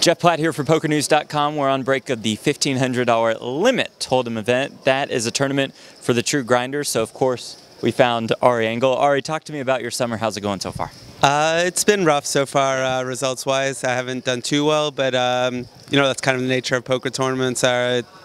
Jeff Platt here for PokerNews.com. We're on break of the $1,500 Limit Hold'em event. That is a tournament for the true grinders. So, of course, we found Ari Engel. Ari, talk to me about your summer. How's it going so far? It's been rough so far, results-wise. I haven't done too well, but you know, that's kind of the nature of poker tournaments.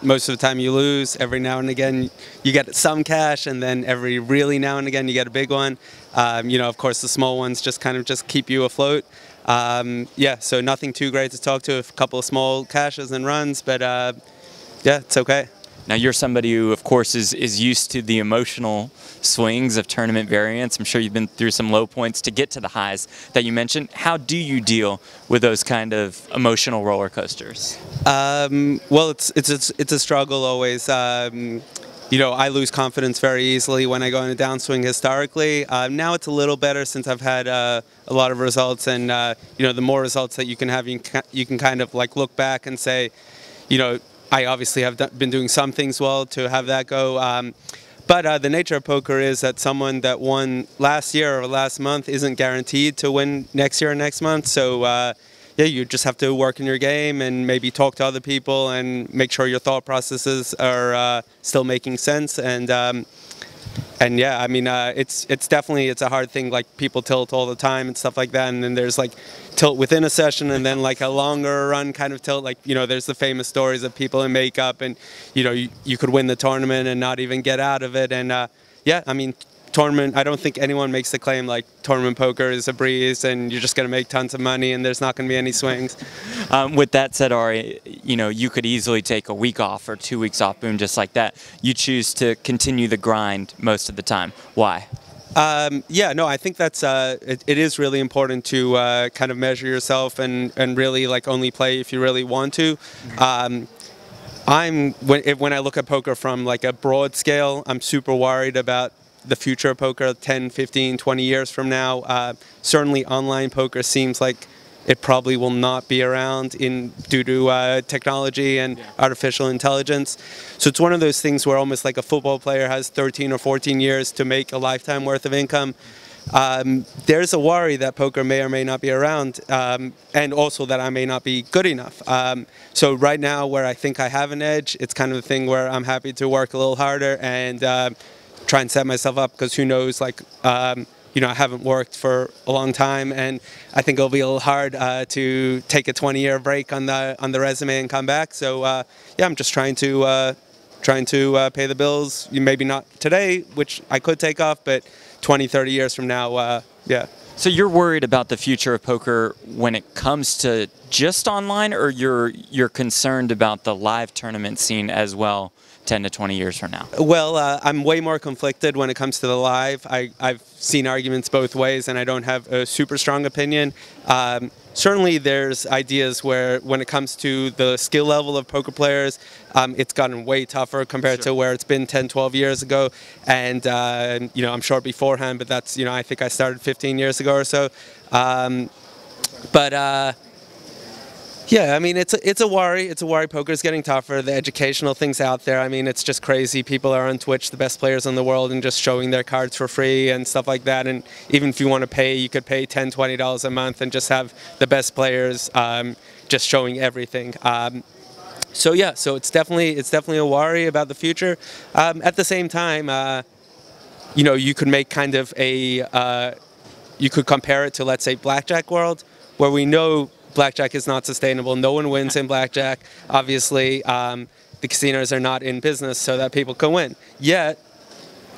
Most of the time you lose. Every now and again you get some cash, and then every really now and again you get a big one. You know, of course, the small ones just kind of keep you afloat. Yeah, so nothing too great to talk to. A couple of small cashes and runs, but yeah, it's okay. Now, you're somebody who, of course, is used to the emotional swings of tournament variance. I'm sure you've been through some low points to get to the highs that you mentioned. How do you deal with those kind of emotional roller coasters? Well, it's a struggle always. You know, I lose confidence very easily when I go in a downswing historically. Now it's a little better since I've had a lot of results, and you know, the more results that you can have, you can kind of like look back and say, you know, I obviously have been doing some things well to have that go. But the nature of poker is that someone that won last year or last month isn't guaranteed to win next year or next month. So yeah, you just have to work in your game and maybe talk to other people and make sure your thought processes are still making sense. And yeah, I mean, it's definitely a hard thing. Like, people tilt all the time and stuff like that, and then there's like tilt within a session, and then like a longer run kind of tilt. Like, you know, there's the famous stories of people in makeup, and you know, you could win the tournament and not even get out of it. And yeah, I mean, tournament, I don't think anyone makes the claim like tournament poker is a breeze and you're just going to make tons of money and there's not going to be any swings. With that said, Ari, you know, you could easily take a week off or 2 weeks off, boom, just like that. You choose to continue the grind most of the time. Why? Yeah, no, I think that's it is really important to kind of measure yourself and really like only play if you really want to. When I look at poker from like a broad scale, I'm super worried about the future of poker 10, 15, 20 years from now. Certainly online poker seems like it probably will not be around due to technology and artificial intelligence. So it's one of those things where almost like a football player has 13 or 14 years to make a lifetime worth of income. There's a worry that poker may or may not be around, and also that I may not be good enough. So right now, where I think I have an edge, it's kind of the thing where I'm happy to work a little harder and try and set myself up, because who knows, like, you know, I haven't worked for a long time, and I think it'll be a little hard to take a 20-year break on the resume and come back. So yeah, I'm just trying to pay the bills. Maybe not today, which I could take off, but 20, 30 years from now, yeah. So you're worried about the future of poker when it comes to just online, or you're concerned about the live tournament scene as well 10 to 20 years from now? Well, I'm way more conflicted when it comes to the live. I've seen arguments both ways, and I don't have a super strong opinion. Certainly there's ideas where when it comes to the skill level of poker players, it's gotten way tougher compared to where it's been 10, 12 years ago. And, you know, I'm sure beforehand, but that's, you know, I think I started 15 years ago or so. Yeah, I mean, it's a worry. It's a worry. Poker's getting tougher. The educational things out there, I mean, it's just crazy. People are on Twitch, the best players in the world, and just showing their cards for free and stuff like that. And even if you want to pay, you could pay $10, $20 a month and just have the best players just showing everything. So yeah, so it's definitely a worry about the future. At the same time, you know, you could make kind of you could compare it to, let's say, blackjack world, where we know blackjack is not sustainable. No one wins in blackjack. Obviously, the casinos are not in business so that people can win. Yet,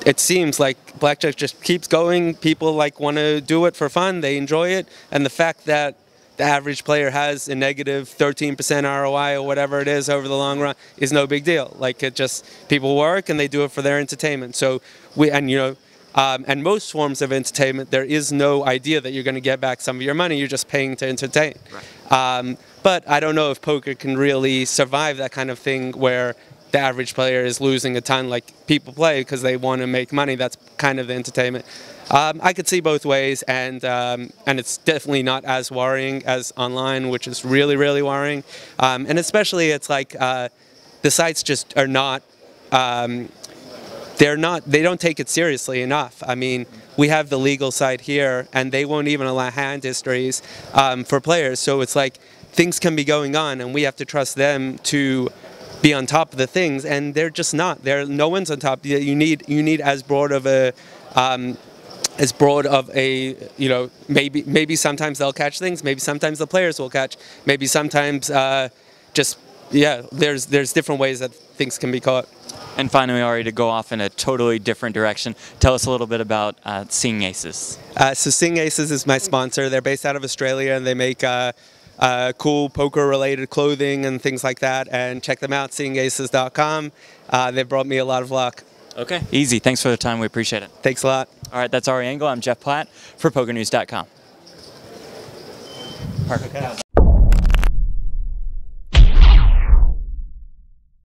it seems like blackjack just keeps going. People like want to do it for fun. They enjoy it. And the fact that the average player has a negative 13% ROI or whatever it is over the long run is no big deal. Like, it just, people work and they do it for their entertainment. So you know, and most forms of entertainment, there is no idea that you're going to get back some of your money. You're just paying to entertain. Right. But I don't know if poker can really survive that kind of thing where the average player is losing a ton. Like, people play because they want to make money. That's kind of the entertainment. I could see both ways, and it's definitely not as worrying as online, which is really, really worrying. And especially, it's like the sites just are not. They don't take it seriously enough. I mean, we have the legal side here, and they won't even allow hand histories for players. So it's like things can be going on, and we have to trust them to be on top of the things, and they're just not. No one's on top. You need as broad of a maybe sometimes they'll catch things, maybe sometimes the players will catch, maybe sometimes there's different ways that things can be caught. And finally, Ari, to go off in a totally different direction, tell us a little bit about Seeing Aces. So Seeing Aces is my sponsor. They're based out of Australia, and they make cool poker-related clothing and things like that. And check them out, seeingaces.com. They've brought me a lot of luck. Okay, easy. Thanks for the time. We appreciate it. Thanks a lot. All right, that's Ari Engel. I'm Jeff Platt for PokerNews.com. Perfect. Okay.